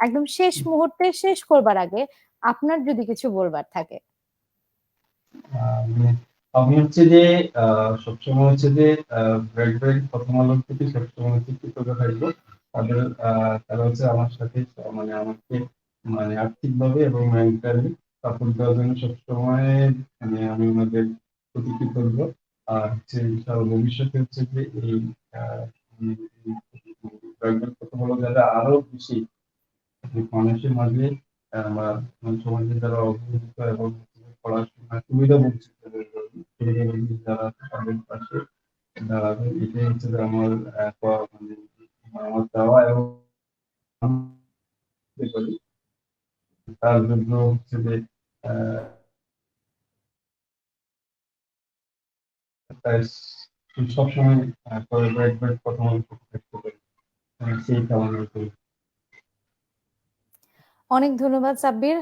একদম শেষ মুহূর্তে শেষ করবার আগে আপনার যদি কিছু বলবার থাকে। আমি হচ্ছে যে সবসময় হচ্ছে যে ব্রেক প্রথম আলোর প্রতি সবসময় হচ্ছে কৃতজ্ঞ থাকবো। তাদের তারা হচ্ছে আমার সাথে মানে আমাকে মানে আর্থিকভাবে এবং মেন্টালি সাপোর্ট দেওয়ার জন্য সবসময় মানে আমি ওনাদের প্রতি কৃতজ্ঞ। আর হচ্ছে ভবিষ্যতে হচ্ছে যে এই ব্রেক প্রথম আলো যারা আরো বেশি মানুষের মাঝে বা সমাজে যারা অবহেলিত এবং পড়াশোনার সুবিধা বঞ্চিত যারা তাদের পাশে দাঁড়াবে, এটাই হচ্ছে যে আমার মানে আমার চাওয়া এবং করি। তার জন্য হচ্ছে যে সবসময় প্রথম থাকতে পারি সেই কামনা করি। অনেক ধন্যবাদ সাব্বির।